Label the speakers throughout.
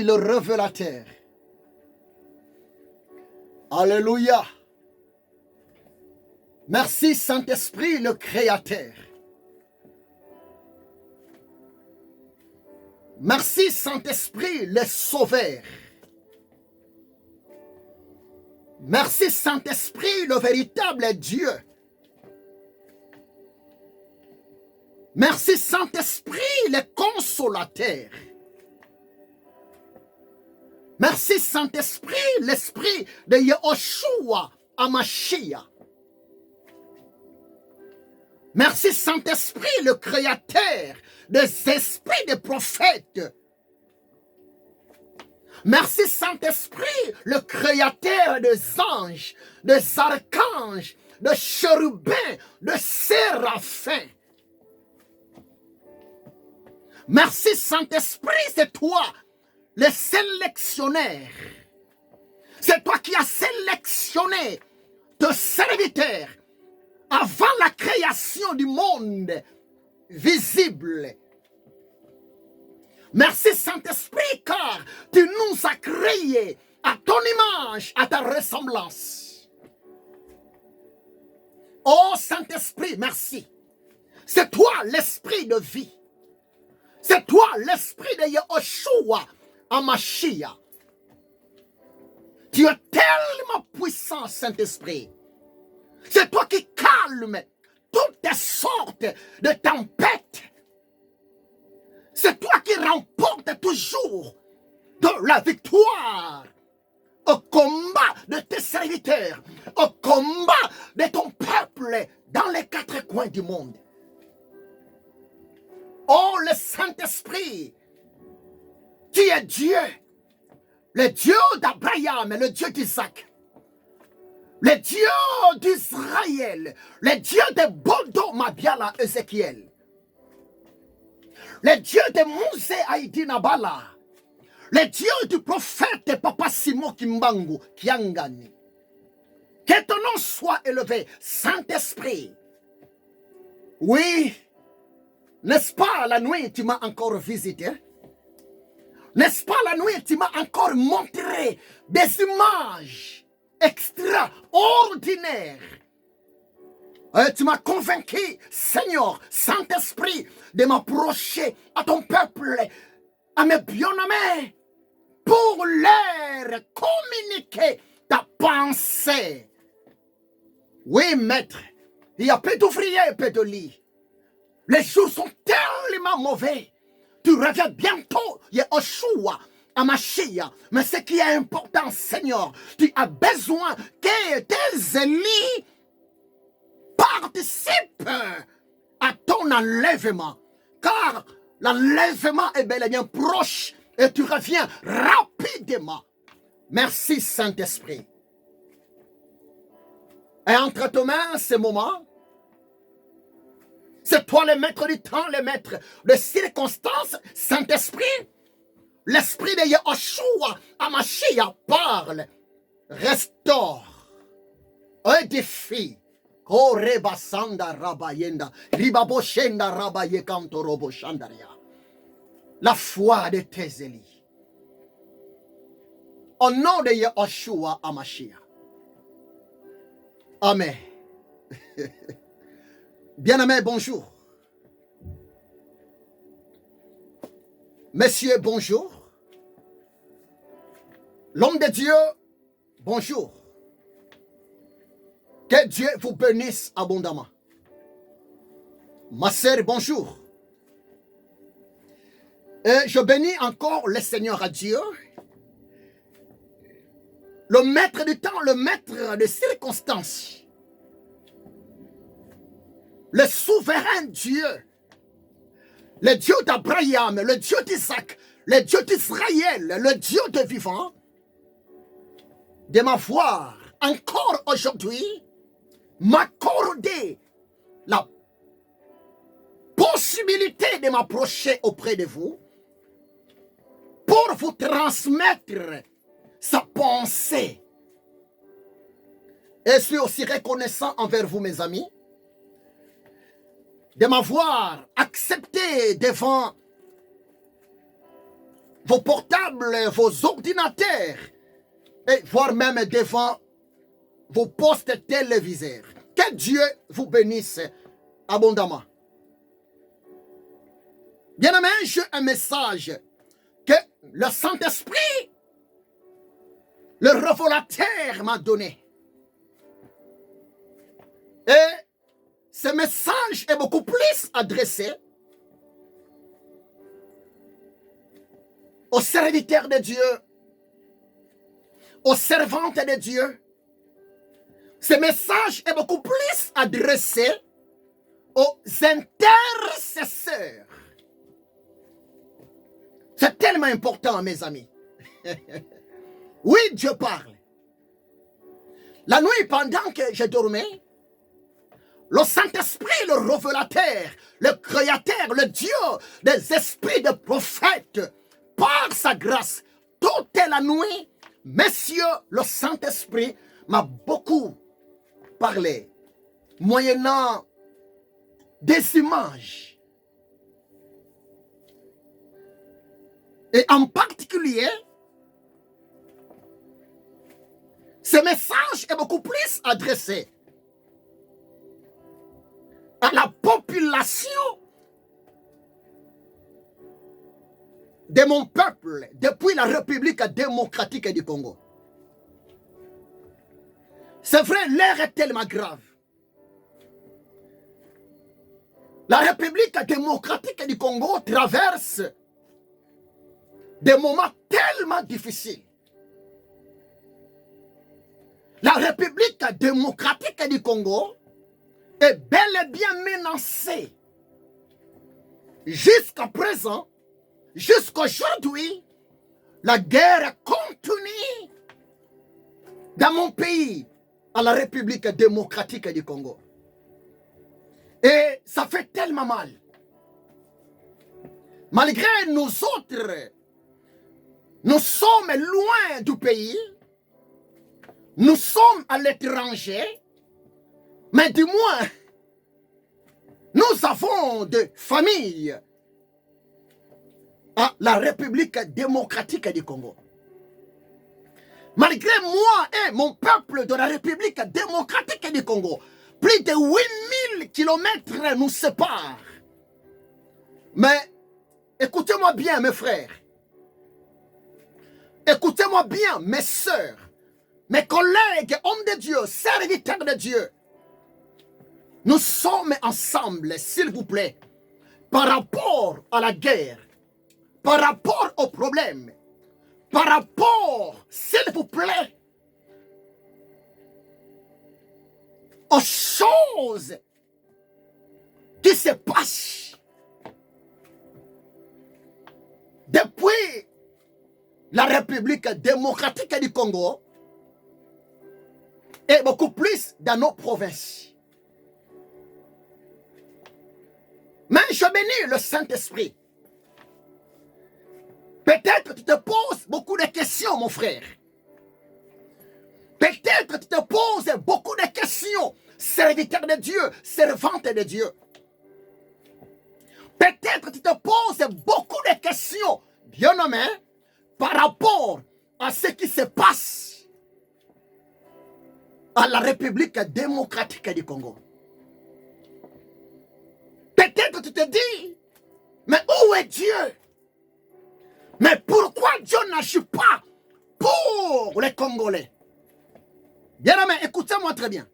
Speaker 1: le révélateur. Alléluia. Merci Saint-Esprit, le Créateur. Merci Saint-Esprit, le Sauveur. Merci Saint-Esprit, le véritable Dieu. Merci Saint-Esprit, le Consolateur. Merci Saint-Esprit, l'Esprit de Yahushua Hamashiach. Merci Saint-Esprit, le Créateur des esprits des prophètes. Merci Saint-Esprit, le Créateur des anges, des archanges, des chérubins, des séraphins. Merci Saint-Esprit, c'est toi, le sélectionneur. C'est toi qui as sélectionné tes serviteurs avant la création du monde visible. Merci Saint-Esprit, car tu nous as créés à ton image, à ta ressemblance. Oh Saint-Esprit, merci. C'est toi l'esprit de vie. C'est toi l'esprit de Yahushua Hamashiach. Tu es tellement puissant, Saint-Esprit. C'est toi qui calmes toutes sortes de tempêtes. C'est toi qui remportes toujours de la victoire au combat de tes serviteurs, au combat de ton peuple dans les quatre coins du monde. Oh, le Saint-Esprit, tu es Dieu, le Dieu d'Abraham et le Dieu d'Isaac, le Dieu d'Israël, le Dieu de Bodo Mabiala Ézéchiel, le Dieu de Mousé Haïdi Nabala, le Dieu du prophète Papa Simo Kimbangu Kiangani. Que ton nom soit élevé, Saint-Esprit. Oui, n'est-ce pas la nuit tu m'as encore visité? N'est-ce pas la nuit tu m'as encore montré des images extraordinaires? Tu m'as convaincu, Seigneur, Saint-Esprit, de m'approcher à ton peuple, à mes bien-aimés, pour leur communiquer ta pensée. Oui, maître, il y a peu d'ouvriers, peu de lits. Les jours sont tellement mauvais. Tu reviens bientôt, Yahushua Hamashiach. Mais ce qui est important, Seigneur, tu as besoin que tes élus participent à ton enlèvement. Car l'enlèvement est bel et bien proche et tu reviens rapidement. Merci Saint-Esprit. Et entre tes mains, ce moment, c'est toi le maître du temps, le maître de circonstances, Saint-Esprit. L'esprit de Yahushua Hamashiach parle, restaure, édifie. Oh reba sanda rabayenda, ribabo shenda rabaye kanto robo shandaria. La foi de tes élus. Au nom de Yahushua Hamashiach. Amen. Bien-aimés, bonjour. Messieurs, bonjour. L'homme de Dieu, bonjour. Que Dieu vous bénisse abondamment. Ma sœur, bonjour. Et je bénis encore le Seigneur à Dieu, le maître du temps, le maître des circonstances, le souverain Dieu, le Dieu d'Abraham, le Dieu d'Isaac, le Dieu d'Israël, le Dieu de vivant, de m'avoir encore aujourd'hui m'accorder la possibilité de m'approcher auprès de vous pour vous transmettre sa pensée. Et je suis aussi reconnaissant envers vous, mes amis, de m'avoir accepté devant vos portables, vos ordinateurs, et voire même devant vos postes téléviseurs. Que Dieu vous bénisse abondamment. Bien-aimé, j'ai un message que le Saint-Esprit, le révélateur, m'a donné. Et ce message est beaucoup plus adressé aux serviteurs de Dieu, aux servantes de Dieu. Ce message est beaucoup plus adressé aux intercesseurs. C'est tellement important, mes amis. Oui, Dieu parle. La nuit, pendant que je dormais, le Saint-Esprit, le révélateur, le créateur, le Dieu des esprits de prophètes, par sa grâce, toute la nuit, Monsieur, le Saint-Esprit m'a beaucoup parlé, moyennant des images. Et en particulier, ce message est beaucoup plus adressé à la population de mon peuple depuis la République démocratique du Congo. C'est vrai, l'heure est tellement grave. La République démocratique du Congo traverse des moments tellement difficiles. La République démocratique du Congo est bel et bien menacée. Jusqu'à présent, jusqu'à aujourd'hui, la guerre continue dans mon pays, à la République démocratique du Congo. Et ça fait tellement mal. Malgré nous autres, nous sommes loin du pays, nous sommes à l'étranger, mais du moins, nous avons des familles à la République démocratique du Congo. Malgré moi et mon peuple de la République démocratique du Congo, plus de 8000 kilomètres nous séparent. Mais écoutez-moi bien, mes frères. Écoutez-moi bien, mes sœurs, mes collègues, hommes de Dieu, serviteurs de Dieu. Nous sommes ensemble, s'il vous plaît, par rapport à la guerre, par rapport aux problèmes, par rapport, s'il vous plaît, aux choses qui se passent depuis la République démocratique du Congo et beaucoup plus dans nos provinces. Mais je bénis le Saint-Esprit. Peut-être tu te poses beaucoup de questions, mon frère. Peut-être tu te poses beaucoup de questions, serviteur de Dieu, servante de Dieu. Peut-être tu te poses beaucoup de questions, bien-aimé, par rapport à ce qui se passe à la République démocratique du Congo. Peut-être tu te dis, mais où est Dieu? Mais pourquoi Dieu n'agit pas pour les Congolais? Bien-aimé, écoutez-moi très bien.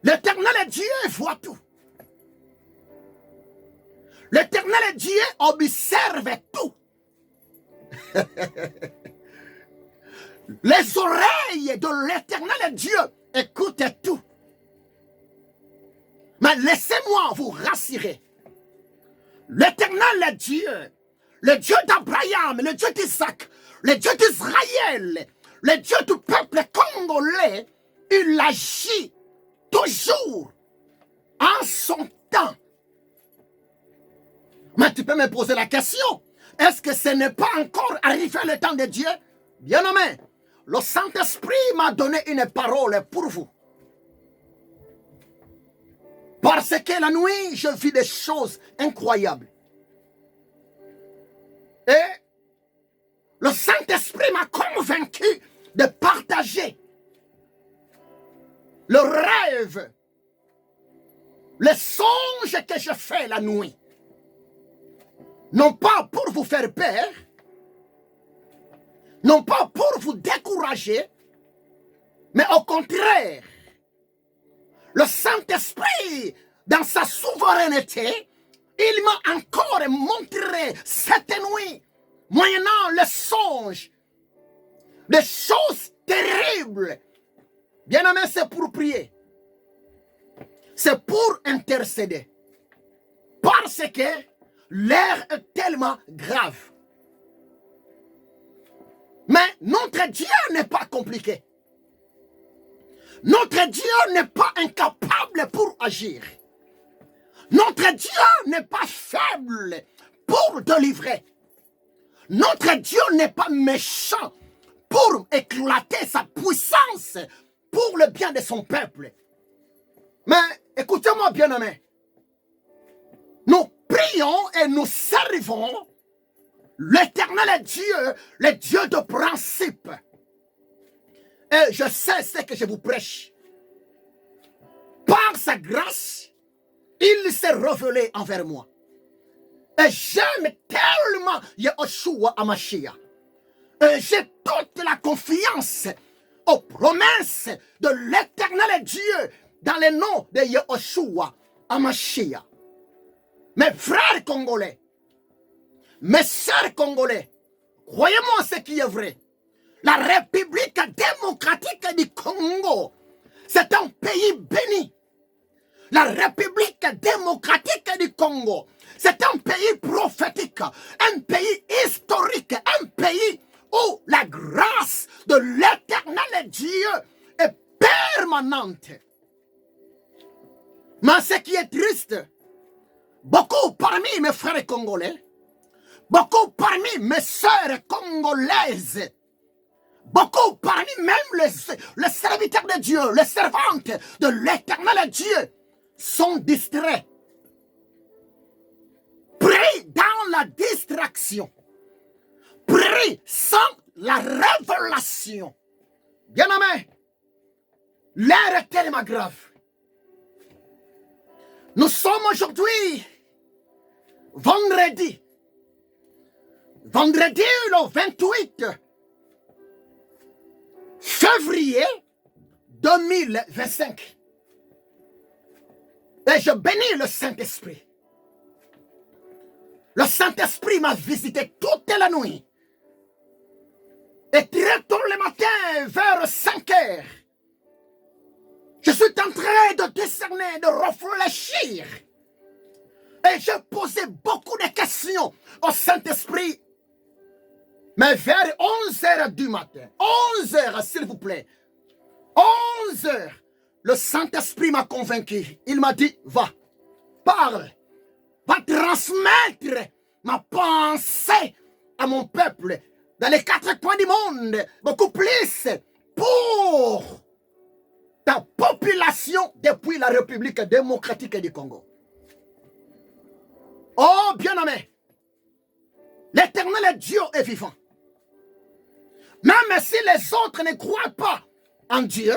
Speaker 1: L'Éternel Dieu voit tout. L'Éternel Dieu observe tout. Les oreilles de l'Éternel Dieu écoutent tout. Mais laissez-moi vous rassurer. L'Éternel Dieu, le Dieu d'Abraham, le Dieu d'Isaac, le Dieu d'Israël, le Dieu du peuple congolais, il agit toujours en son temps. Mais tu peux me poser la question, est-ce que ce n'est pas encore arrivé le temps de Dieu? Bien-aimé, le Saint-Esprit m'a donné une parole pour vous. Parce que la nuit, je vis des choses incroyables. Et le Saint-Esprit m'a convaincu de partager le rêve, les songes que je fais la nuit. Non pas pour vous faire peur, non pas pour vous décourager, mais au contraire, le Saint-Esprit, dans sa souveraineté, il m'a encore montré cette nuit, moyennant le songe, des choses terribles. Bien-aimé, c'est pour prier. C'est pour intercéder. Parce que l'air est tellement grave. Mais notre Dieu n'est pas compliqué. Notre Dieu n'est pas incapable pour agir. Notre Dieu n'est pas faible pour délivrer. Notre Dieu n'est pas méchant pour éclater sa puissance pour le bien de son peuple. Mais écoutez-moi, bien-aimés. Nous prions et nous servons l'Éternel Dieu, le Dieu de principe. Et je sais ce que je vous prêche. Par sa grâce, il s'est révélé envers moi. Et j'aime tellement Yahushua Hamashiach. Et j'ai toute la confiance aux promesses de l'Éternel Dieu dans le nom de Yahushua Hamashiach. Mes frères congolais, mes sœurs congolais, croyez-moi ce qui est vrai. La République démocratique du Congo, c'est un pays béni. La République démocratique du Congo, c'est un pays prophétique, un pays historique, un pays où la grâce de l'Éternel Dieu est permanente. Mais ce qui est triste, beaucoup parmi mes frères congolais, beaucoup parmi mes sœurs congolaises, beaucoup parmi même les serviteurs de Dieu, les servantes de l'Éternel Dieu sont distraits. Pris dans la distraction. Pris sans la révélation. Bien-aimés, l'air est tellement grave. Nous sommes aujourd'hui vendredi le 28 février 2025. Et je bénis le Saint-Esprit. Le Saint-Esprit m'a visité toute la nuit. Et très tôt le matin, vers 5 heures, je suis en train de discerner, de réfléchir. Et j'ai posé beaucoup de questions au Saint-Esprit. Mais vers 11 heures du matin, 11 heures s'il vous plaît, 11 heures, le Saint-Esprit m'a convaincu. Il m'a dit, va, parle, va transmettre ma pensée à mon peuple dans les 4 coins du monde, beaucoup plus pour ta population depuis la République démocratique du Congo. Oh, bien-aimé, l'Éternel Dieu est vivant. Même si les autres ne croient pas en Dieu,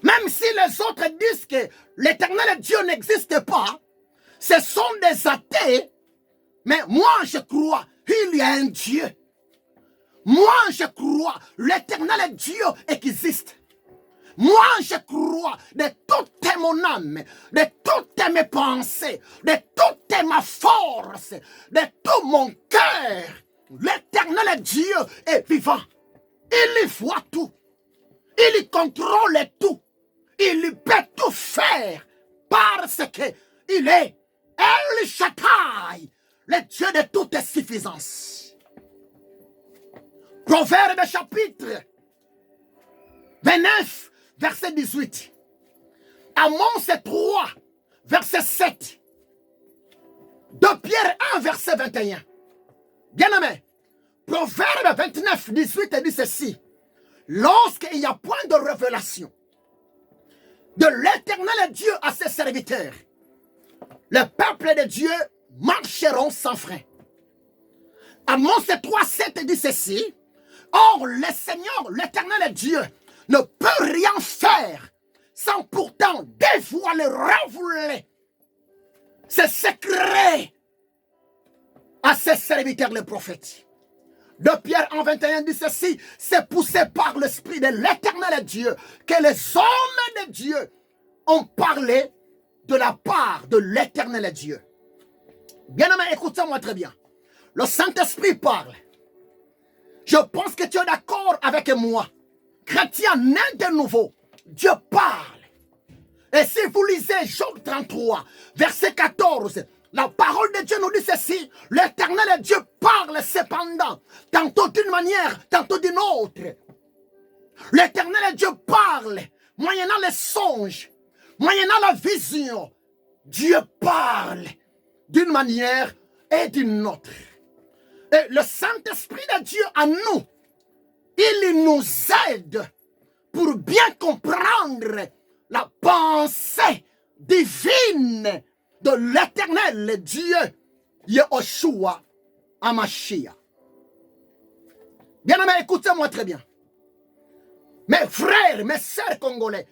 Speaker 1: même si les autres disent que l'Éternel Dieu n'existe pas, ce sont des athées, mais moi je crois qu'il y a un Dieu. Moi je crois l'Éternel Dieu existe. Moi je crois de toute mon âme, de toutes mes pensées, de toute ma force, de tout mon cœur. L'Éternel Dieu est vivant. Il voit tout. Il contrôle tout. Il peut tout faire parce qu'il est El Shaddai, le Dieu de toute suffisance. Proverbe chapitre 29, verset 18. Amos 3, verset 7. De Pierre 1, verset 21. Bien-aimé, Proverbe 29, 18 dit ceci. Lorsqu'il n'y a point de révélation de l'Éternel Dieu à ses serviteurs, le peuple de Dieu marcheront sans frein. Amos 3:7 dit ceci. Or, le Seigneur, l'Éternel Dieu, ne peut rien faire sans pourtant dévoiler, révéler ses secrets à ses serviteurs les prophètes. De Pierre 1:21 dit ceci, c'est poussé par l'Esprit de l'Éternel Dieu que les hommes de Dieu ont parlé de la part de l'Éternel Dieu. Bien-aimé, écoutez-moi très bien. Le Saint-Esprit parle. Je pense que tu es d'accord avec moi. Chrétien né de nouveau, Dieu parle. Et si vous lisez Job 33, verset 14, la parole de Dieu nous dit ceci, l'Éternel Dieu parle cependant, tantôt d'une manière, tantôt d'une autre. L'Éternel Dieu parle, moyennant les songes, moyennant la vision. Dieu parle d'une manière et d'une autre. Et le Saint-Esprit de Dieu en nous, il nous aide pour bien comprendre la pensée divine de l'Éternel Dieu, Yehoshua Hamashiach. Bien-aimés, écoutez-moi très bien. Mes frères, mes sœurs congolais,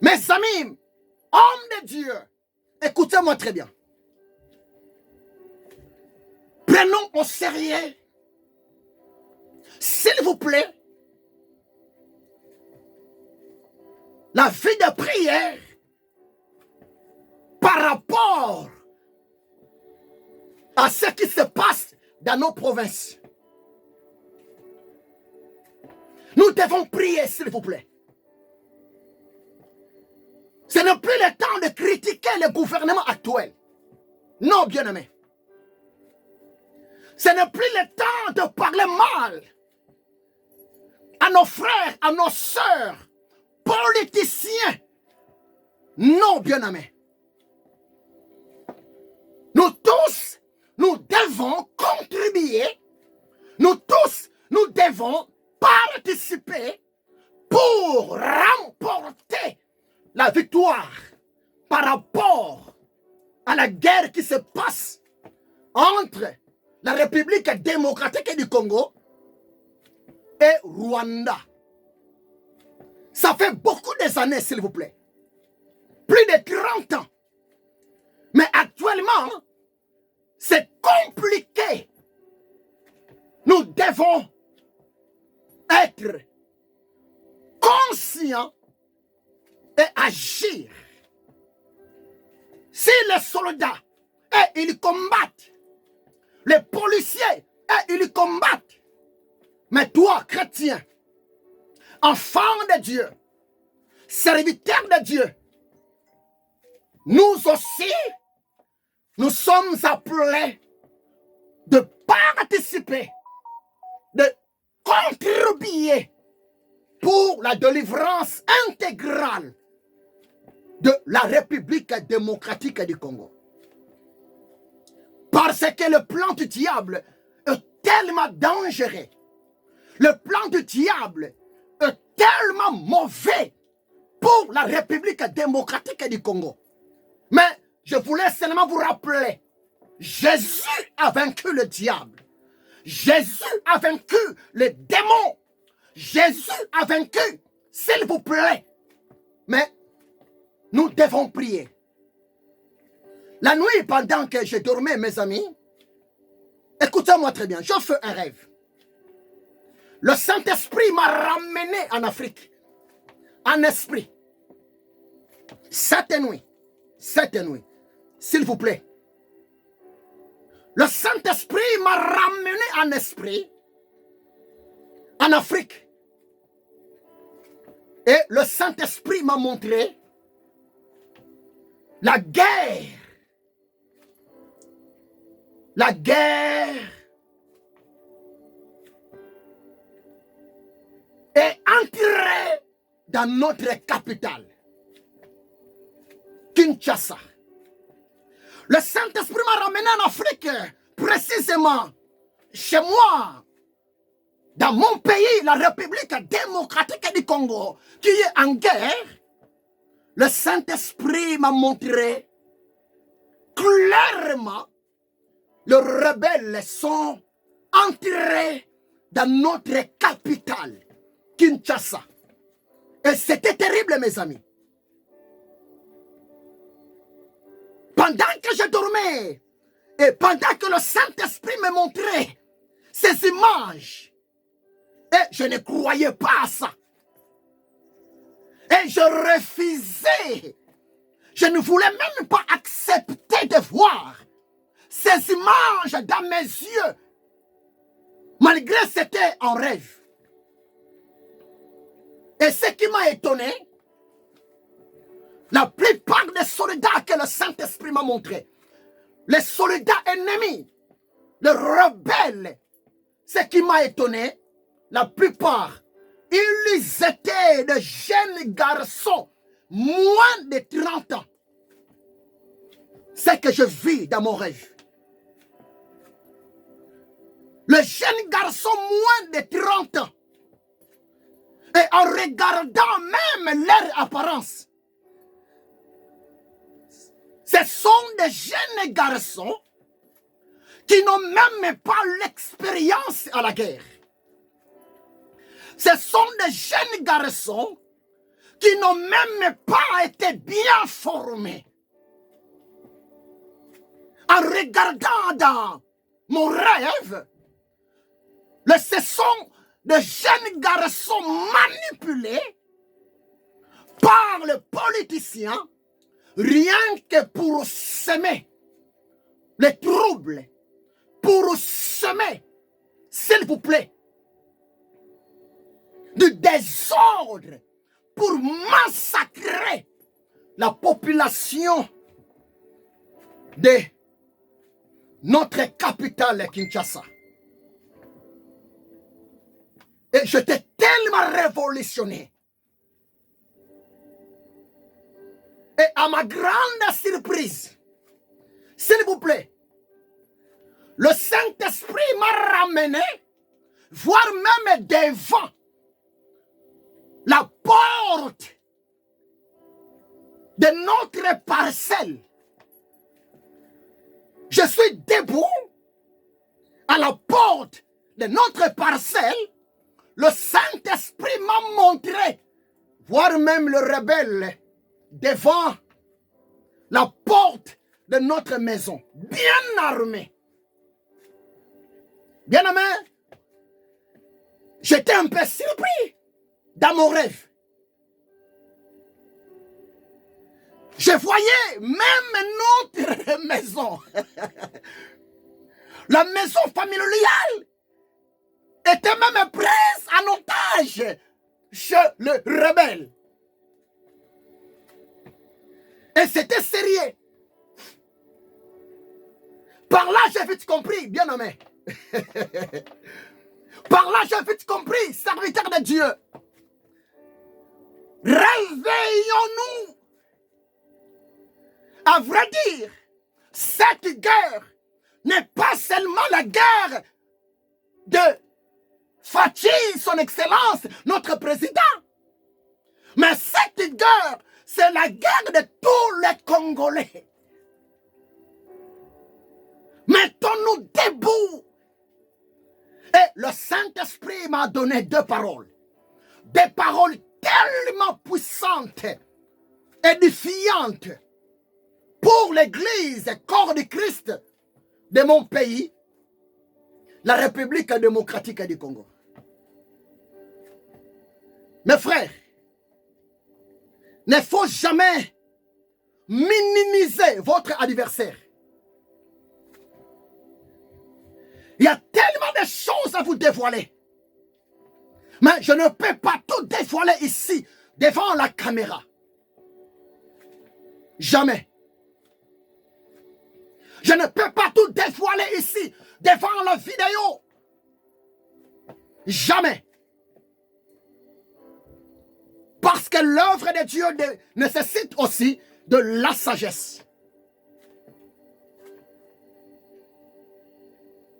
Speaker 1: mes amis, hommes de Dieu, écoutez-moi très bien. Prenons au sérieux, s'il vous plaît, la vie de prière par rapport à ce qui se passe dans nos provinces. Nous devons prier, s'il vous plaît. Ce n'est plus le temps de critiquer le gouvernement actuel. Non, bien-aimés. Ce n'est plus le temps de parler mal à nos frères, à nos sœurs, politiciens. Non, bien-aimés. Nous tous, nous devons contribuer. Nous tous, nous devons participer pour remporter la victoire par rapport à la guerre qui se passe entre la République démocratique du Congo et Rwanda. Ça fait beaucoup d'années, s'il vous plaît. Plus de 30 ans. Mais actuellement, c'est compliqué. Nous devons être conscients et agir. Si les soldats, ils combattent, les policiers, ils combattent, mais toi, chrétien, enfant de Dieu, serviteur de Dieu, nous aussi, nous sommes appelés de participer, de contribuer pour la délivrance intégrale de la République démocratique du Congo. Parce que le plan du diable est tellement dangereux. Le plan du diable est tellement mauvais pour la République démocratique du Congo. Mais je voulais seulement vous rappeler, Jésus a vaincu le diable. Jésus a vaincu les démons. Jésus a vaincu, s'il vous plaît. Mais nous devons prier. La nuit, pendant que je dormais, mes amis, écoutez-moi très bien, je fais un rêve. Le Saint-Esprit m'a ramené en Afrique, en esprit. Cette nuit, s'il vous plaît. Le Saint-Esprit m'a ramené en esprit, en Afrique. Et le Saint-Esprit m'a montré la guerre. La guerre est entrée dans notre capitale, Kinshasa. Le Saint-Esprit m'a ramené en Afrique, précisément chez moi, dans mon pays, la République démocratique du Congo, qui est en guerre. Le Saint-Esprit m'a montré clairement les rebelles sont entrés dans notre capitale, Kinshasa. Et c'était terrible, mes amis. Pendant que je dormais, et pendant que le Saint-Esprit me montrait ces images, et je ne croyais pas à ça. Et je refusais. Je ne voulais même pas accepter de voir ces images dans mes yeux. Malgré que c'était un rêve. Et ce qui m'a étonné, la plupart des soldats que le Saint-Esprit m'a montré, les soldats ennemis, les rebelles, ce qui m'a étonné, la plupart, ils étaient de jeunes garçons, moins de 30 ans. C'est ce que je vis dans mon rêve. Le jeune garçon moins de 30 ans. Et en regardant même leur apparence, ce sont des jeunes garçons qui n'ont même pas l'expérience à la guerre. Ce sont des jeunes garçons qui n'ont même pas été bien formés. En regardant dans mon rêve, ce sont des jeunes garçons manipulés par les politiciens rien que pour semer les troubles, pour semer, s'il vous plaît, du désordre, pour massacrer la population de notre capitale Kinshasa. Et j'étais tellement révolutionné. Et à ma grande surprise, s'il vous plaît, le Saint-Esprit m'a ramené, voire même devant la porte de notre parcelle. Je suis debout à la porte de notre parcelle. Le Saint-Esprit m'a montré, voire même le rebelle, devant la porte de notre maison, bien armé. Bien aimé, j'étais un peu surpris dans mon rêve. Je voyais même notre maison, la maison familiale, était même prise en otage chez le rebelle. Et c'était sérieux. Par là, j'ai vite compris, bien aimé. Par là, j'ai vite compris, serviteur de Dieu. Réveillons-nous. À vrai dire, cette guerre n'est pas seulement la guerre de Fachi, son excellence, notre président. Mais cette guerre, c'est la guerre de tous les Congolais. Mettons-nous debout. Et le Saint-Esprit m'a donné deux paroles. Des paroles tellement puissantes, édifiantes pour l'Église, corps du Christ de mon pays, la République démocratique du Congo. Mes frères, ne faut jamais minimiser votre adversaire. Il y a tellement de choses à vous dévoiler. Mais je ne peux pas tout dévoiler ici, devant la caméra. Jamais. Je ne peux pas tout dévoiler ici, devant la vidéo. Jamais. Parce que l'œuvre de Dieu nécessite aussi de la sagesse.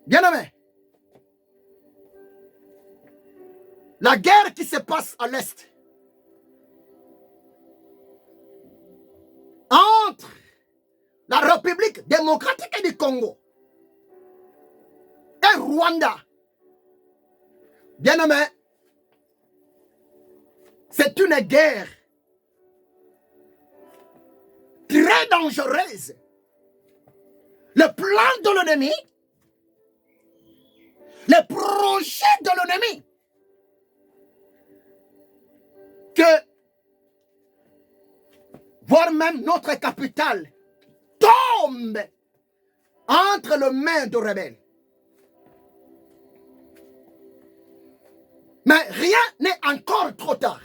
Speaker 1: Bien-aimé, la guerre qui se passe à l'Est entre la République démocratique du Congo Rwanda. Bien-aimé, c'est une guerre très dangereuse. Le plan de l'ennemi, les projets de l'ennemi, que, voire même notre capitale, tombe entre les mains de rebelles. Mais rien n'est encore trop tard.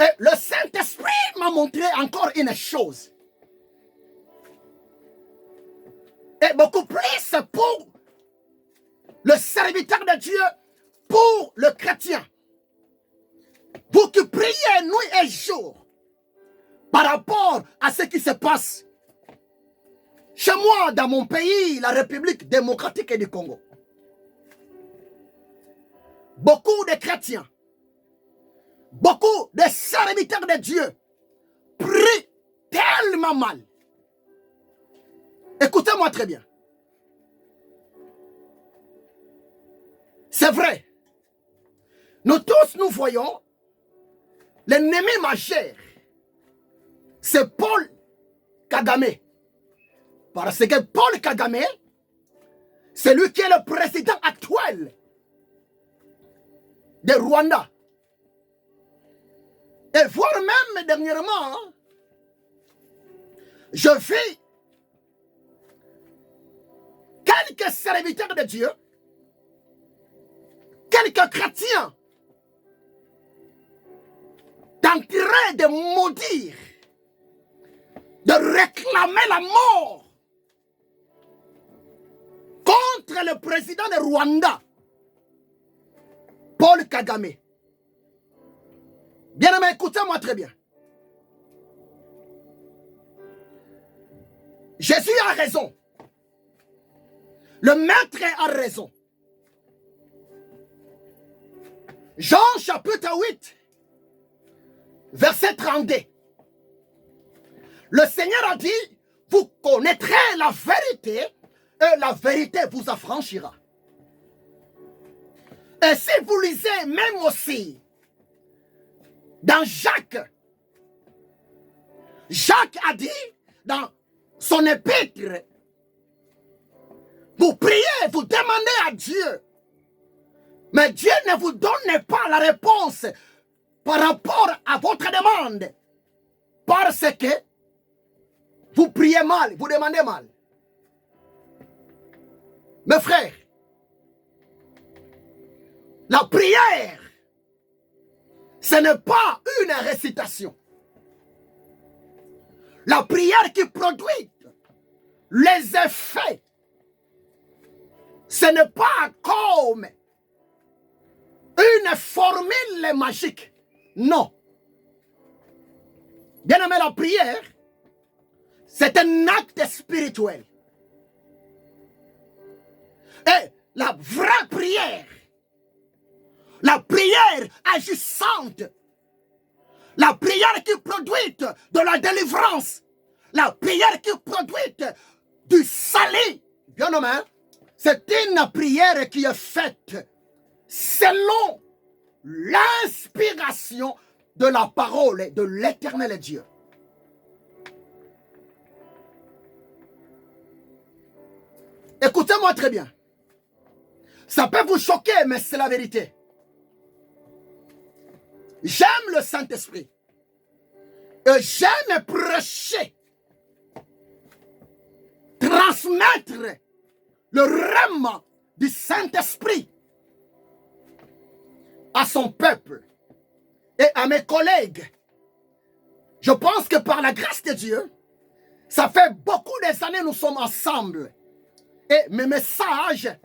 Speaker 1: Et le Saint-Esprit m'a montré encore une chose. Et beaucoup plus pour le serviteur de Dieu, pour le chrétien. Vous qui priez nuit et jour par rapport à ce qui se passe chez moi, dans mon pays, la République démocratique du Congo. Beaucoup de chrétiens, beaucoup de serviteurs de Dieu prient tellement mal. Écoutez-moi très bien. C'est vrai. Nous tous, nous voyons l'ennemi majeur. C'est Paul Kagame. Parce que Paul Kagame, c'est lui qui est le président actuel de Rwanda. Et voire même dernièrement, je vis quelques serviteurs de Dieu, quelques chrétiens, tenteraient de maudire, de réclamer la mort contre le président de Rwanda, Paul Kagame. Bien-aimé, écoutez-moi très bien. Jésus a raison. Le maître a raison. Jean chapitre 8, verset 32. Le Seigneur a dit, vous connaîtrez la vérité et la vérité vous affranchira. Et si vous lisez même aussi dans Jacques, Jacques a dit dans son épître, vous priez, vous demandez à Dieu, mais Dieu ne vous donne pas la réponse par rapport à votre demande, parce que vous priez mal, vous demandez mal. Mes frères, la prière, ce n'est pas une récitation. La prière qui produit les effets, ce n'est pas comme une formule magique. Non. Bien aimé, la prière, c'est un acte spirituel. Et la vraie prière, la prière agissante, la prière qui produit de la délivrance, la prière qui produit du salut, bien nommé, c'est une prière qui est faite selon l'inspiration de la parole de l'Éternel Dieu. Écoutez-moi très bien. Ça peut vous choquer, mais c'est la vérité. J'aime le Saint-Esprit. Et j'aime prêcher, transmettre le rêve du Saint-Esprit à son peuple et à mes collègues. Je pense que par la grâce de Dieu, ça fait beaucoup d'années que nous sommes ensemble. Et mes messages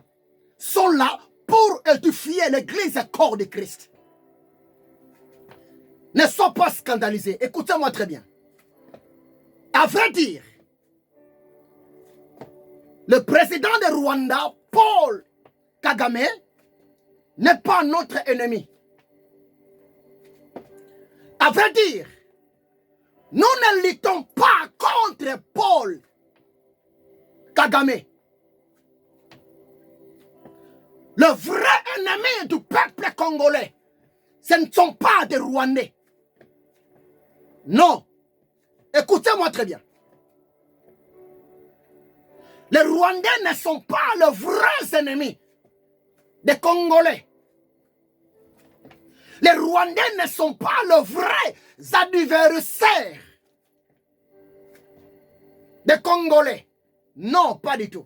Speaker 1: sont là pour édifier l'Église et corps de Christ. Ne sois pas scandalisé. Écoutez-moi très bien. À vrai dire, le président de Rwanda, Paul Kagame, n'est pas notre ennemi. À vrai dire, nous ne luttons pas contre Paul Kagame. Le vrai ennemi du peuple congolais, ce ne sont pas des Rwandais. Non. Écoutez-moi très bien. Les Rwandais ne sont pas les vrais ennemis des Congolais. Les Rwandais ne sont pas les vrais adversaires des Congolais. Non, pas du tout.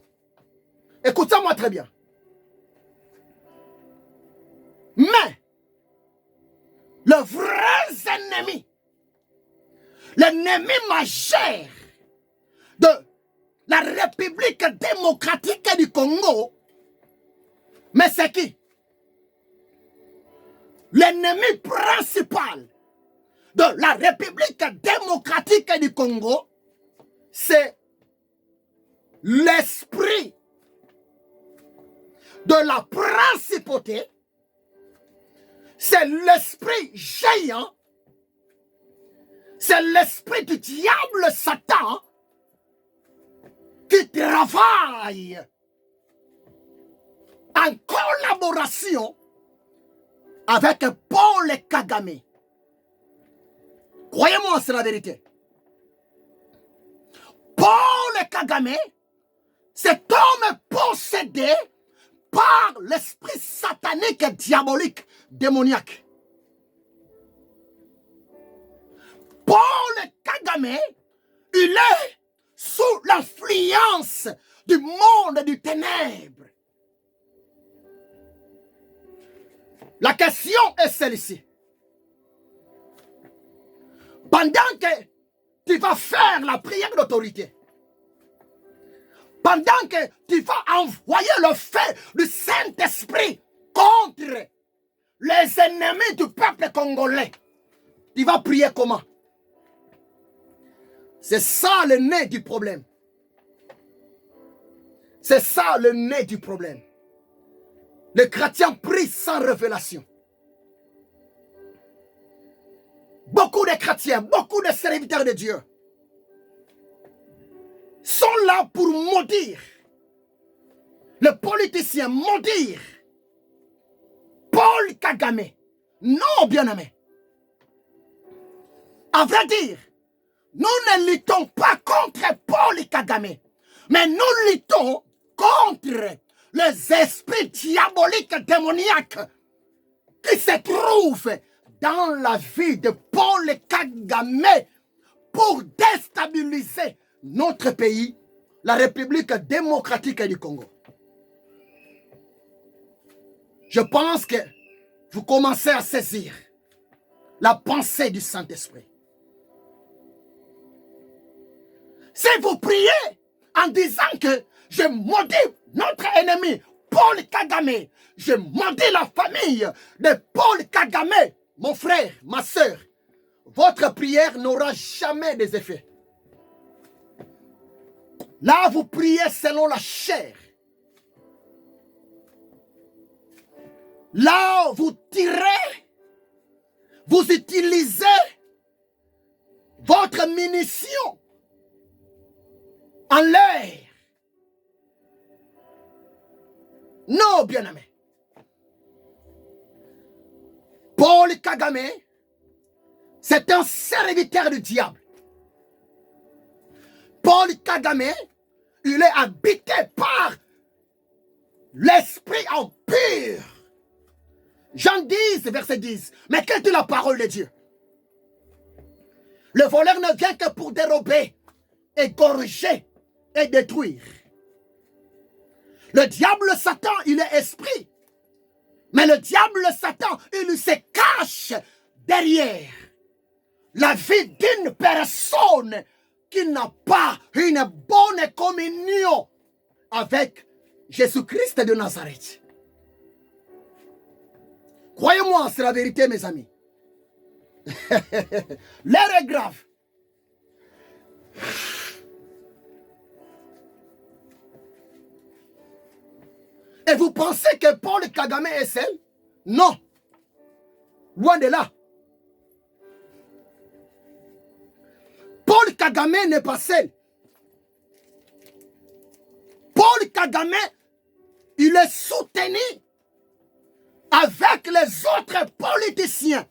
Speaker 1: Écoutez-moi très bien. Mais, le vrai ennemi, l'ennemi majeur de la République démocratique du Congo, mais c'est qui? L'ennemi principal de la République démocratique du Congo, c'est l'esprit de la principauté, c'est l'esprit géant, c'est l'esprit du diable Satan qui travaille en collaboration avec Paul Kagame. Croyez-moi, c'est la vérité. Paul Kagame, cet homme possédé par l'esprit satanique et diabolique, démoniaque. Paul Kagame, il est sous l'influence du monde du ténèbre. La question est celle-ci. Pendant que tu vas faire la prière d'autorité, pendant que tu vas envoyer le feu du Saint-Esprit contre les ennemis du peuple congolais, tu vas prier comment? C'est ça le nez du problème. C'est ça le nez du problème. Les chrétiens prient sans révélation. Beaucoup de chrétiens, beaucoup de serviteurs de Dieu sont là pour maudire le politicien, maudire Paul Kagame. Non, bien-aimé. À vrai dire, nous ne luttons pas contre Paul Kagame, mais nous luttons contre les esprits diaboliques démoniaques qui se trouvent dans la vie de Paul Kagame pour déstabiliser notre pays, la République démocratique du Congo. Je pense que vous commencez à saisir la pensée du Saint-Esprit. Si vous priez en disant que je maudis notre ennemi, Paul Kagame, je maudis la famille de Paul Kagame, mon frère, ma soeur, votre prière n'aura jamais des effets. Là, vous priez selon la chair. Là, vous tirez, vous utilisez votre munition en l'air. Non, bien-aimé. Paul Kagame, c'est un serviteur du diable. Paul Kagame, il est habité par l'esprit impur. Jean 10, verset 10. Mais qu'est-ce la parole de Dieu? Le voleur ne vient que pour dérober, égorger et détruire. Le diable Satan, il est esprit. Mais le diable Satan, il se cache derrière la vie d'une personne qui n'a pas une bonne communion avec Jésus-Christ de Nazareth. Croyez-moi, c'est la vérité, mes amis. L'heure est grave. Et vous pensez que Paul Kagame est seul? Non. Loin de là. Paul Kagame n'est pas seul. Kagame, il est soutenu avec les autres politiciens,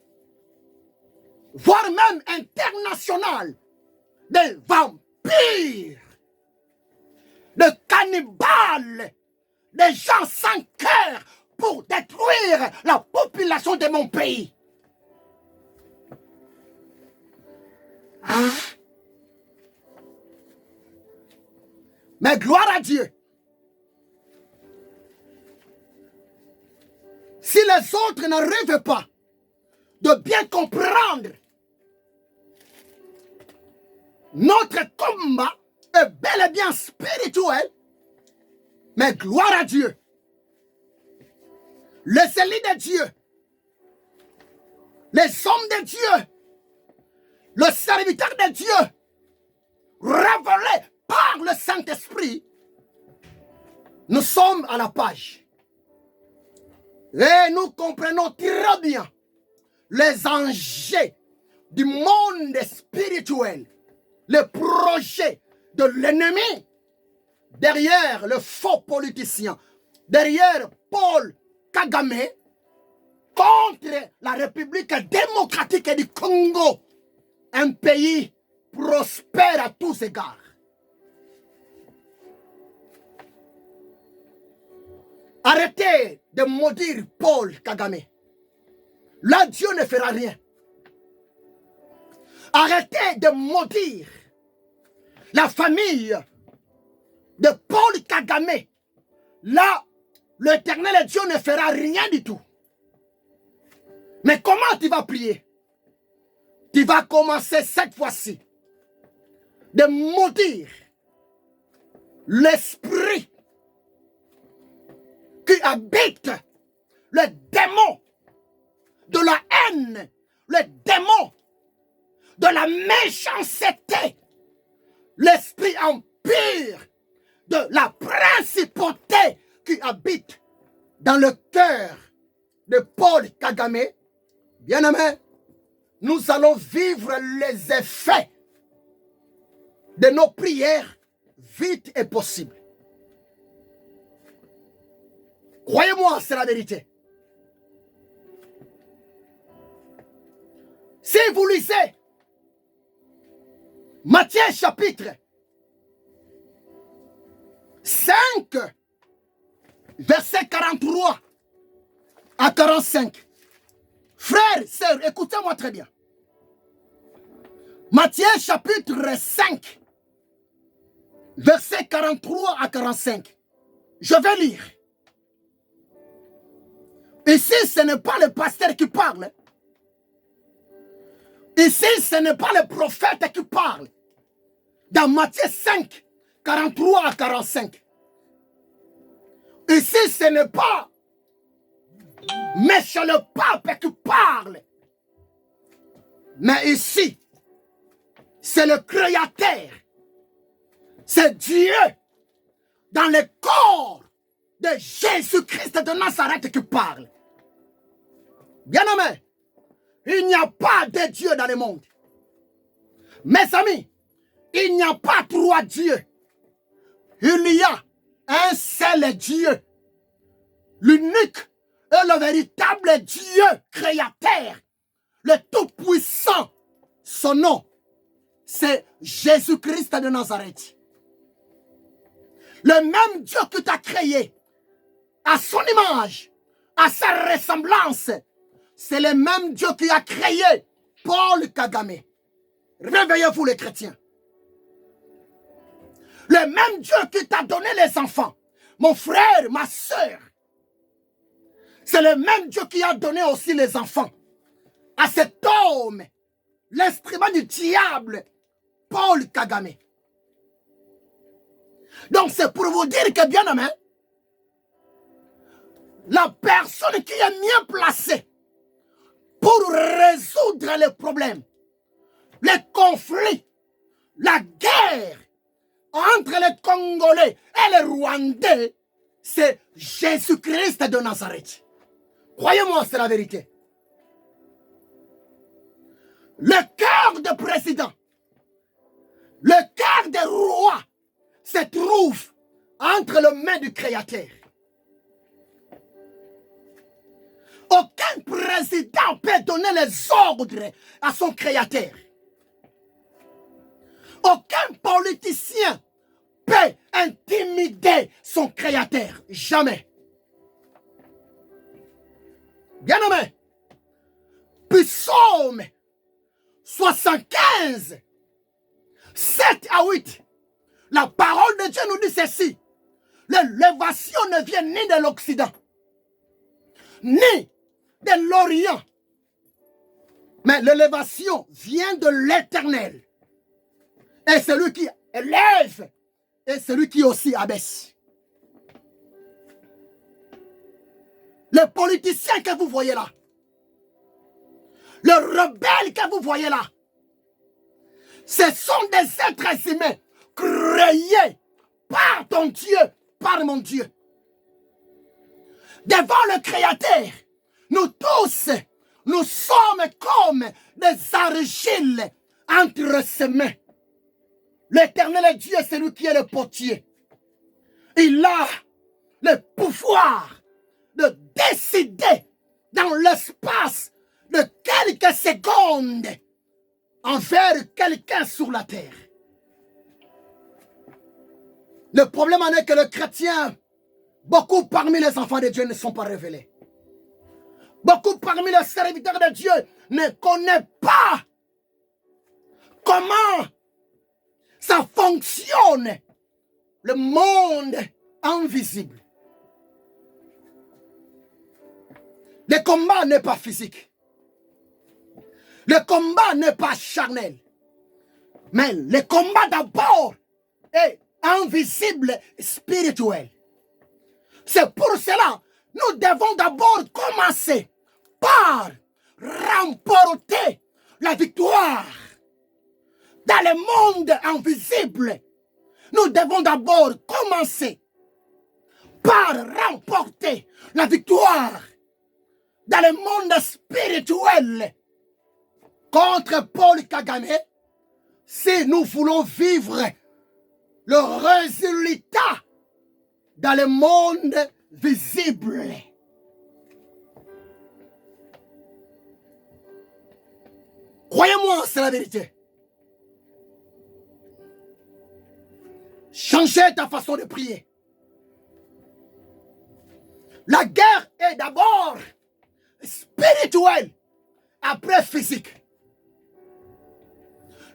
Speaker 1: voire même international, des vampires, des cannibales, des gens sans cœur pour détruire la population de mon pays. Mais gloire à Dieu. Si les autres n'arrivent pas de bien comprendre notre combat est bel et bien spirituel, mais gloire à Dieu. Les élites de Dieu, les hommes de Dieu, le serviteur de Dieu, révélé par le Saint-Esprit, nous sommes à la page. Et nous comprenons très bien les enjeux du monde spirituel, les projets de l'ennemi derrière le faux politicien, derrière Paul Kagame, contre la République démocratique du Congo, un pays prospère à tous égards. Arrêtez de maudire Paul Kagame. Là, Dieu ne fera rien. Arrêtez de maudire la famille de Paul Kagame. Là, l'Éternel Dieu ne fera rien du tout. Mais comment tu vas prier? Tu vas commencer cette fois-ci de maudire l'esprit qui habite le démon de la haine, le démon de la méchanceté, l'esprit impur de la principauté qui habite dans le cœur de Paul Kagame. Bien-aimés, nous allons vivre les effets de nos prières vite et possible. Croyez-moi, c'est la vérité. Si vous lisez Matthieu chapitre 5, verset 43 à 45. Frères, sœurs, écoutez-moi très bien. Matthieu chapitre 5, verset 43 à 45. Je vais lire. Ici, ce n'est pas le pasteur qui parle. Ici, ce n'est pas le prophète qui parle. Dans Matthieu 5, 43 à 45. Ici, ce n'est pas Monsieur le pape qui parle. Mais ici, c'est le Créateur. C'est Dieu dans le corps de Jésus-Christ de Nazareth qui parle. Bien-aimés, il n'y a pas de Dieu dans le monde. Mes amis, il n'y a pas trois dieux. Il y a un seul Dieu. L'unique et le véritable Dieu créateur. Le Tout-Puissant. Son nom, c'est Jésus-Christ de Nazareth. Le même Dieu qui t'a créé à son image, à sa ressemblance, c'est le même Dieu qui a créé Paul Kagame. Réveillez-vous les chrétiens. Le même Dieu qui t'a donné les enfants, mon frère, ma soeur, c'est le même Dieu qui a donné aussi les enfants à cet homme, l'instrument du diable, Paul Kagame. Donc c'est pour vous dire que, bien aimé, la personne qui est mieux placée pour résoudre les problèmes, les conflits, la guerre entre les Congolais et les Rwandais, c'est Jésus-Christ de Nazareth. Croyez-moi, c'est la vérité. Le cœur du président, le cœur des rois se trouve entre les mains du Créateur. Aucun président peut donner les ordres à son Créateur. Aucun politicien peut intimider son Créateur. Jamais. Bien-aimé, Psaume 75, 7 à 8. La parole de Dieu nous dit ceci. L'élévation ne vient ni de l'Occident, ni de l'Orient. Mais l'élévation vient de l'Éternel. Et celui qui élève et celui qui aussi abaisse. Les politiciens que vous voyez là, les rebelles que vous voyez là, ce sont des êtres humains créés par ton Dieu, par mon Dieu. Devant le Créateur, nous tous, nous sommes comme des argiles entre ses mains. L'Éternel Dieu, c'est lui qui est le potier. Il a le pouvoir de décider dans l'espace de quelques secondes envers quelqu'un sur la terre. Le problème en est que les chrétiens, beaucoup parmi les enfants de Dieu ne sont pas révélés. Beaucoup parmi les serviteurs de Dieu ne connaissent pas comment ça fonctionne, le monde invisible. Le combat n'est pas physique. Le combat n'est pas charnel. Mais le combat d'abord est invisible, spirituel. C'est pour cela que nous devons d'abord commencer par remporter la victoire. Dans le monde invisible, nous devons d'abord commencer par remporter la victoire. Dans le monde spirituel, contre Paul Kagame, si nous voulons vivre le résultat dans le monde visible. Croyez-moi, c'est la vérité. Changez ta façon de prier. La guerre est d'abord spirituelle, après physique.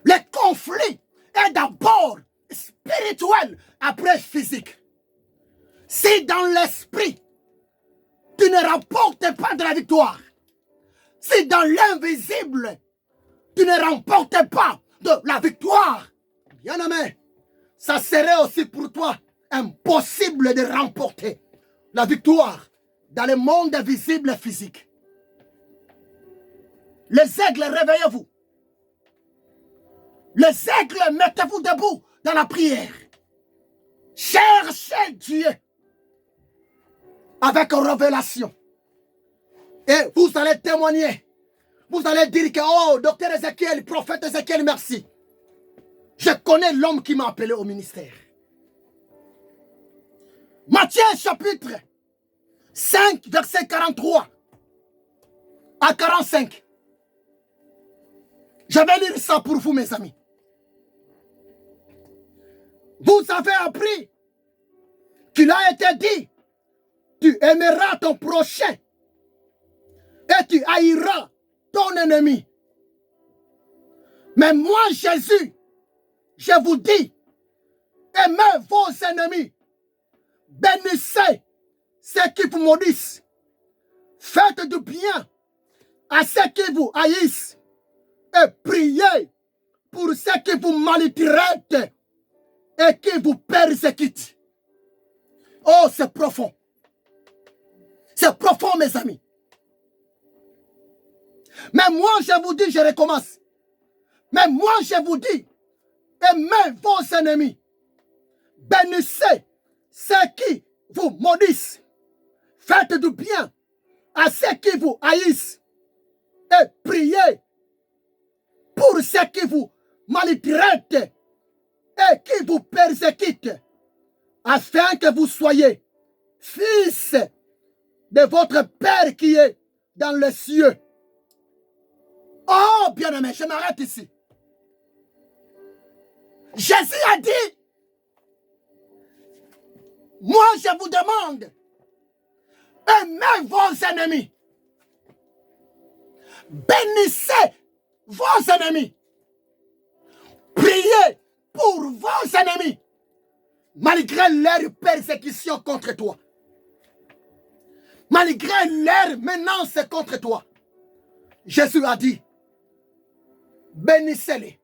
Speaker 1: Le conflit est d'abord spirituel, après physique. Si dans l'esprit, tu ne remportes pas de la victoire, si dans l'invisible, tu ne remportes pas de la victoire, bien aimé, ça serait aussi pour toi impossible de remporter la victoire dans le monde visible et physique. Les aigles, réveillez-vous. Les aigles, mettez-vous debout dans la prière. Cherchez Dieu avec révélation. Et vous allez témoigner. Vous allez dire que, oh, docteur Ézéchiel, prophète Ézéchiel, merci. Je connais l'homme qui m'a appelé au ministère. Matthieu chapitre 5, verset 43 à 45. Je vais lire ça pour vous, mes amis. Vous avez appris qu'il a été dit, tu aimeras ton prochain et tu haïras ton ennemi. Mais moi, Jésus, je vous dis, aimez vos ennemis, bénissez ceux qui vous maudissent, faites du bien à ceux qui vous haïssent et priez pour ceux qui vous maltraitent et qui vous persécutent. Oh, c'est profond. C'est profond, mes amis. Mais moi, je vous dis, je recommence. Mais moi, je vous dis, aimez vos ennemis. Bénissez ceux qui vous maudissent. Faites du bien à ceux qui vous haïssent. Et priez pour ceux qui vous maltraitent et qui vous persécutent. afin que vous soyez fils de votre Père qui est dans les cieux. Oh, bien-aimé, je m'arrête ici. Jésus a dit, moi je vous demande, aimez vos ennemis. Bénissez vos ennemis. Priez pour vos ennemis, malgré leur persécution contre toi. Malgré leur menace contre toi. Jésus a dit, bénissez-les.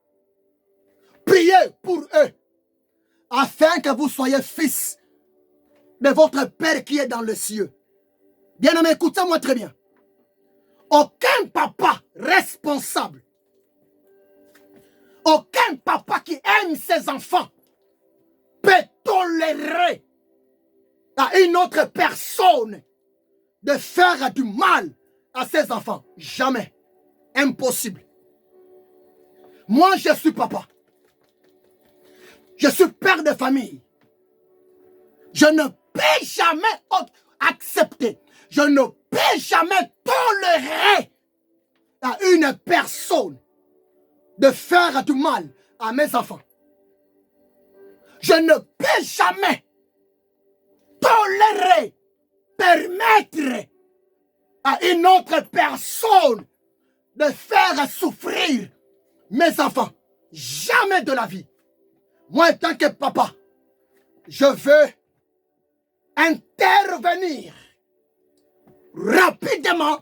Speaker 1: Priez pour eux, afin que vous soyez fils de votre Père qui est dans les cieux. Bien-aimé, écoutez-moi très bien. Aucun papa responsable, aucun papa qui aime ses enfants peut tolérer à une autre personne de faire du mal à ses enfants. Jamais. Impossible. Moi, je suis papa. Je suis père de famille. Je ne peux jamais accepter. Je ne peux jamais tolérer à une personne de faire du mal à mes enfants. Je ne peux jamais tolérer, permettre à une autre personne de faire souffrir mes enfants. Jamais de la vie. Moi, en tant que papa, je veux intervenir rapidement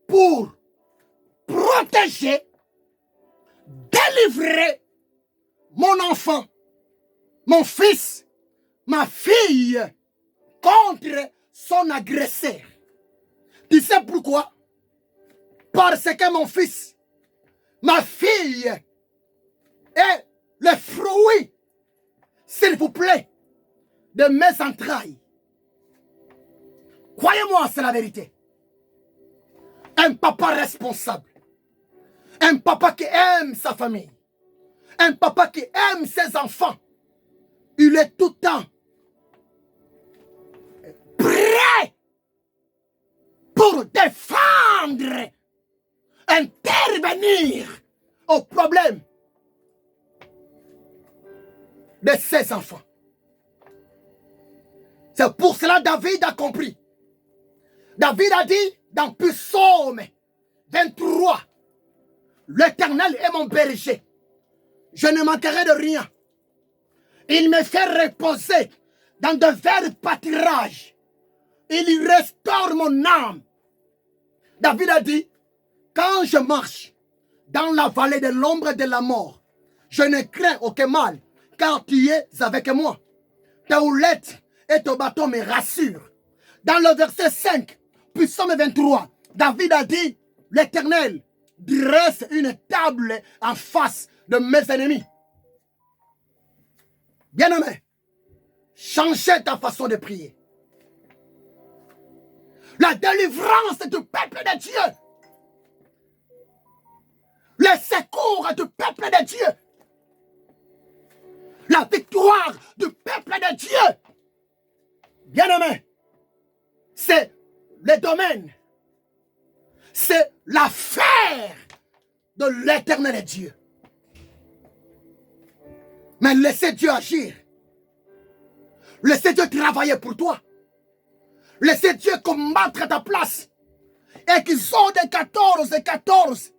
Speaker 1: pour protéger, délivrer mon enfant, mon fils, ma fille contre son agresseur. Tu sais pourquoi? Parce que mon fils, ma fille est le fruit, s'il vous plaît, de mes entrailles. Croyez-moi, c'est la vérité. Un papa responsable. Un papa qui aime sa famille. Un papa qui aime ses enfants. Il est tout le temps prêt pour défendre, intervenir au problème de ses enfants. C'est pour cela que David a compris. David a dit dans Psaume 23, l'Éternel est mon berger. Je ne manquerai de rien. Il me fait reposer dans de verts pâturages. Il restaure mon âme. David a dit, quand je marche dans la vallée de l'ombre de la mort, je ne crains aucun mal, car tu es avec moi. Ta houlette et ton bâton me rassurent. Dans le verset 5, Psaume 23, David a dit, l'Éternel dresse une table en face de mes ennemis. Bien-aimé, changez ta façon de prier. La délivrance du peuple de Dieu. Le secours du peuple de Dieu. La victoire du peuple de Dieu. Bien-aimé, c'est le domaine. C'est l'affaire de l'Éternel Dieu. Mais laissez Dieu agir. Laissez Dieu travailler pour toi. Laissez Dieu combattre ta place. Exode 14 et 14.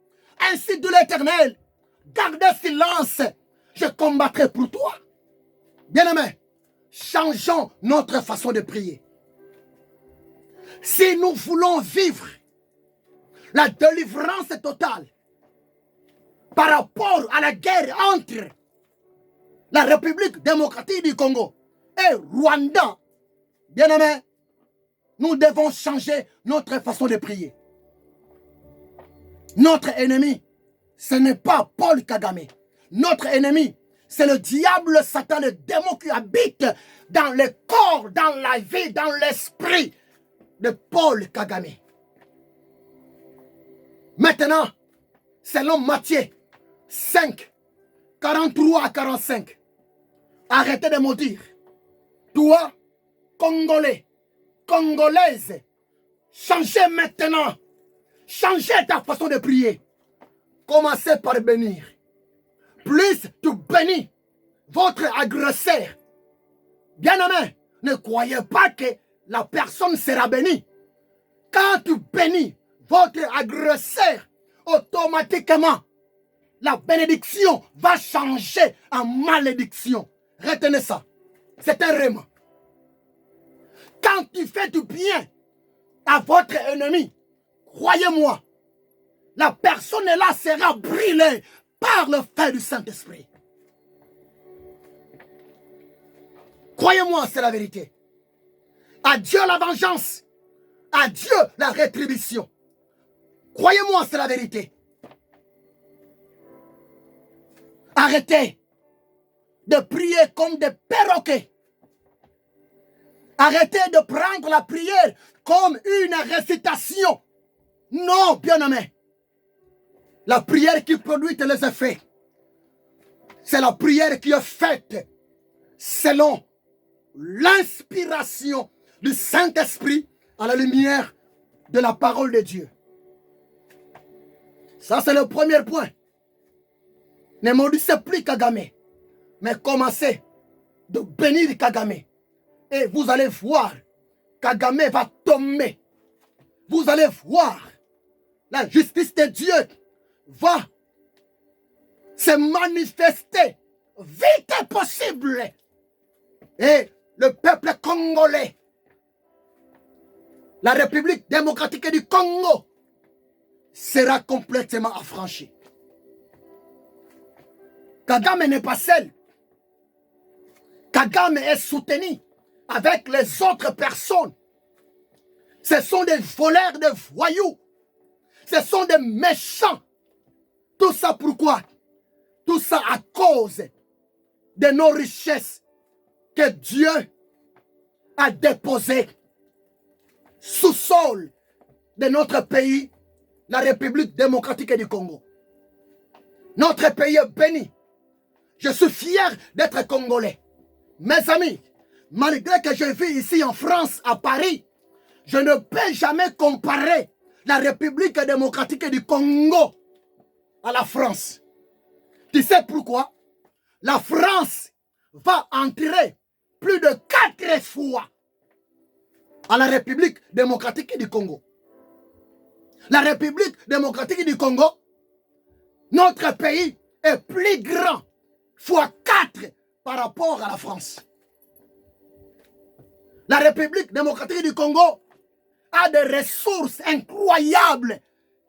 Speaker 1: Ainsi de l'Éternel, gardez silence. Je combattrai pour toi. Bien-aimés, changeons notre façon de prier. Si nous voulons vivre la délivrance totale par rapport à la guerre entre la République démocratique du Congo et Rwanda, bien-aimés, nous devons changer notre façon de prier. Notre ennemi, ce n'est pas Paul Kagame. Notre ennemi, c'est le diable, Satan, le démon qui habite dans le corps, dans la vie, dans l'esprit de Paul Kagame. Maintenant, selon Matthieu 5, 43 à 45, arrêtez de maudire. Toi, Congolais, Congolaise, changez maintenant. Changez ta façon de prier. Commencez par bénir. Plus tu bénis votre agresseur, bien-aimé, ne croyez pas que la personne sera bénie. Quand tu bénis votre agresseur, automatiquement, la bénédiction va changer en malédiction. Retenez ça. C'est un rêve. Quand tu fais du bien à votre ennemi, croyez-moi, la personne là sera brûlée par le feu du Saint-Esprit. Croyez-moi, c'est la vérité. À Dieu la vengeance. À Dieu la rétribution. Croyez-moi, c'est la vérité. Arrêtez de prier comme des perroquets. Arrêtez de prendre la prière comme une récitation. Non, bien-aimé. La prière qui produit les effets, c'est la prière qui est faite selon l'inspiration du Saint-Esprit à la lumière de la parole de Dieu. Ça, c'est le premier point. Ne maudissez plus Kagame, mais commencez de bénir Kagame. Et vous allez voir, Kagame va tomber. Vous allez voir, la justice de Dieu va se manifester vite possible. Et le peuple congolais, la République démocratique du Congo, sera complètement affranchi. Kagame n'est pas seul. Kagame est soutenu avec les autres personnes. Ce sont des voleurs, des voyous. Ce sont des méchants. Tout ça pourquoi? Tout ça à cause de nos richesses que Dieu a déposées sous sol de notre pays, la République démocratique du Congo. Notre pays est béni. Je suis fier d'être congolais. Mes amis, malgré que je vis ici en France, à Paris, je ne peux jamais comparer la République démocratique du Congo à la France. Tu sais pourquoi? La France va entrer plus de 4 fois à la République démocratique du Congo. La République démocratique du Congo, notre pays est plus grand, fois 4 par rapport à la France. La République démocratique du Congo a des ressources incroyables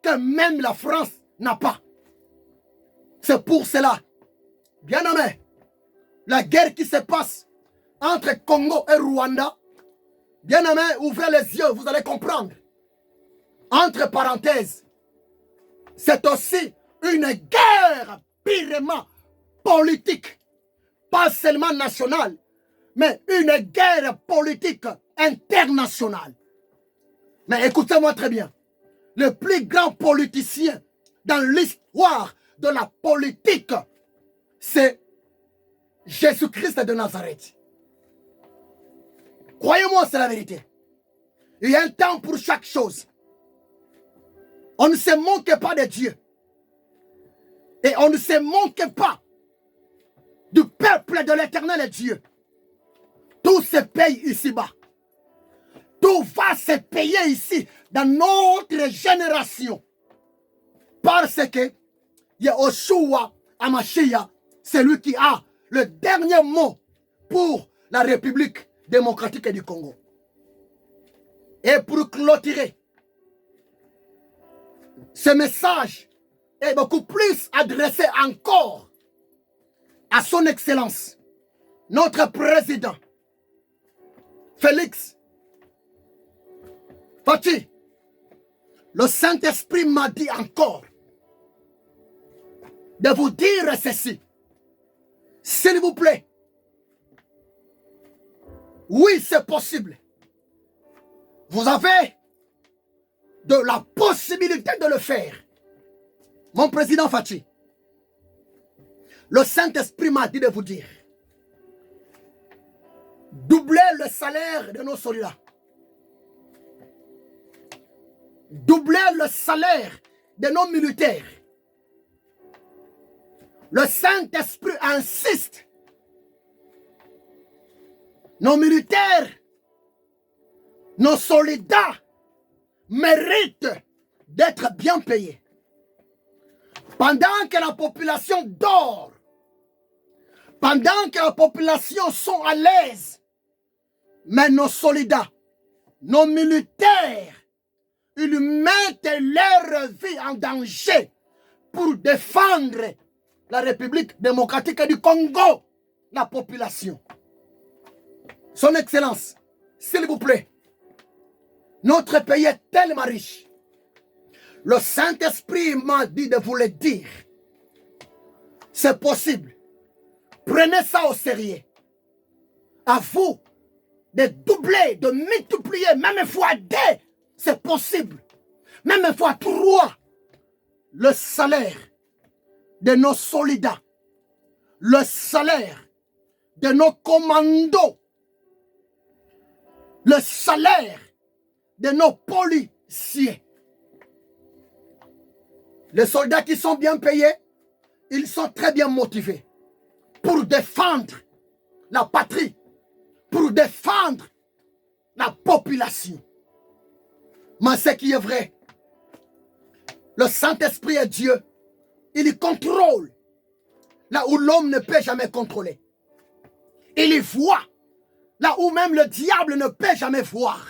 Speaker 1: que même la France n'a pas. C'est pour cela, bien aimé, la guerre qui se passe entre Congo et Rwanda, bien aimé, ouvrez les yeux, vous allez comprendre. Entre parenthèses, c'est aussi une guerre purement politique, pas seulement nationale, mais une guerre politique internationale. Mais écoutez-moi très bien, le plus grand politicien dans l'histoire de la politique, c'est Jésus-Christ de Nazareth. Croyez-moi, c'est la vérité. Il y a un temps pour chaque chose. On ne se moque pas de Dieu. Et on ne se moque pas du peuple de l'éternel Dieu. Tout se paye ici-bas. Tout va se payer ici, dans notre génération. Parce que Yahushua Hamashiach, c'est lui qui a le dernier mot pour la République démocratique du Congo. Et pour clôturer, ce message est beaucoup plus adressé encore à son Excellence, notre président, Félix Fathi. Le Saint-Esprit m'a dit encore de vous dire ceci. S'il vous plaît, oui, c'est possible. Vous avez de la possibilité de le faire. Mon président Fathi, le Saint-Esprit m'a dit de vous dire Doubler le salaire de nos soldats. Doubler le salaire de nos militaires. Le Saint-Esprit insiste. Nos militaires, nos soldats méritent d'être bien payés. Pendant que la population dort, pendant que la population sont à l'aise, mais nos soldats, nos militaires, ils mettent leur vie en danger pour défendre la République démocratique du Congo, la population. Son Excellence, s'il vous plaît, notre pays est tellement riche. Le Saint-Esprit m'a dit de vous le dire. C'est possible. Prenez ça au sérieux. À vous de doubler, de multiplier, même fois 2, c'est possible. Même fois 3, le salaire de nos soldats, le salaire de nos commandos, le salaire de nos policiers. Les soldats qui sont bien payés, ils sont très bien motivés pour défendre la patrie, pour défendre la population. Mais ce qui est vrai, le Saint-Esprit est Dieu. Il contrôle là où l'homme ne peut jamais contrôler. Il y voit là où même le diable ne peut jamais voir.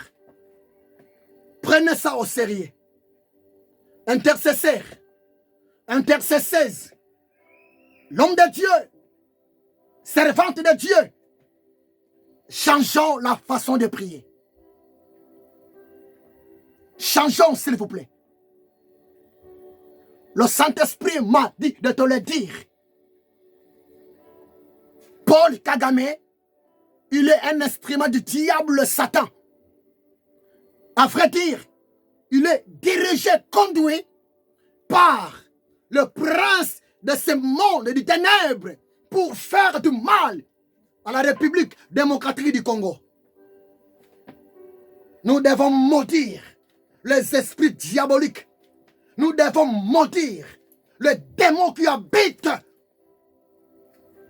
Speaker 1: Prenez ça au sérieux. Intercesseur, intercesseuse, l'homme de Dieu, servante de Dieu, changeons la façon de prier. Changeons, s'il vous plaît. Le Saint-Esprit m'a dit de te le dire. Paul Kagame, il est un instrument du diable Satan. À vrai dire, il est dirigé, conduit par le prince de ce monde du ténèbres pour faire du mal à la République démocratique du Congo. Nous devons maudire les esprits diaboliques. Nous devons maudire le démon qui habite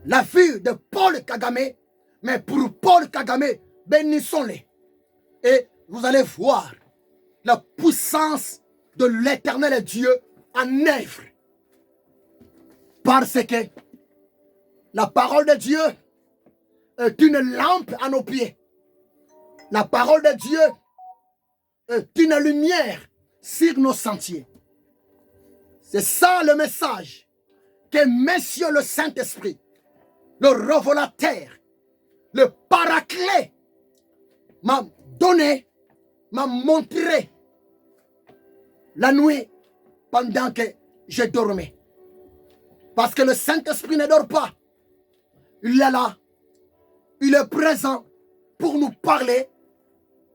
Speaker 1: la vie de Paul Kagame. Mais pour Paul Kagame, bénissons-les. Et vous allez voir la puissance de l'éternel Dieu en œuvre. Parce que la parole de Dieu est une lampe à nos pieds. La parole de Dieu est une lumière sur nos sentiers. C'est ça le message que Monsieur le Saint-Esprit, le révélateur, le paraclet, m'a donné, m'a montré la nuit pendant que je dormais. Parce que le Saint-Esprit ne dort pas. Il est là. Il est présent pour nous parler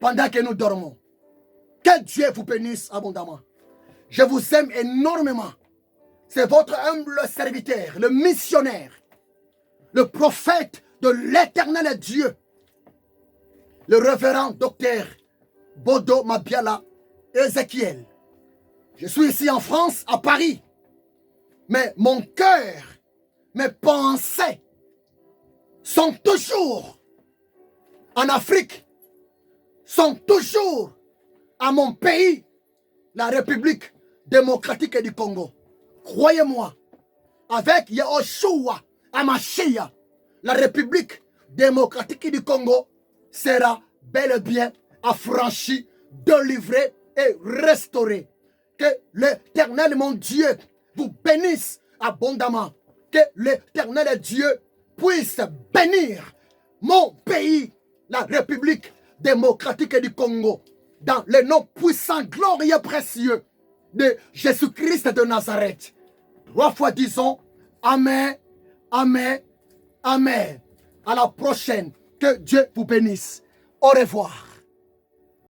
Speaker 1: pendant que nous dormons. Que Dieu vous bénisse abondamment. Je vous aime énormément. C'est votre humble serviteur, le missionnaire, le prophète de l'éternel Dieu, le révérend docteur Bodo Mabiala Ézéchiel. Je suis ici en France, à Paris. Mais mon cœur, mes pensées sont toujours en Afrique, sont toujours à mon pays, la République démocratique du Congo. Croyez-moi, avec Yahushua Hamashiach, la République démocratique du Congo sera bel et bien affranchie, délivrée et restaurée. Que l'Éternel, mon Dieu, vous bénisse abondamment. Que l'Éternel Dieu puisse bénir mon pays, la République démocratique du Congo, dans le nom puissant, glorieux, précieux de Jésus-Christ de Nazareth. 3 fois disons Amen, Amen, Amen. À la prochaine. Que Dieu vous bénisse. Au revoir.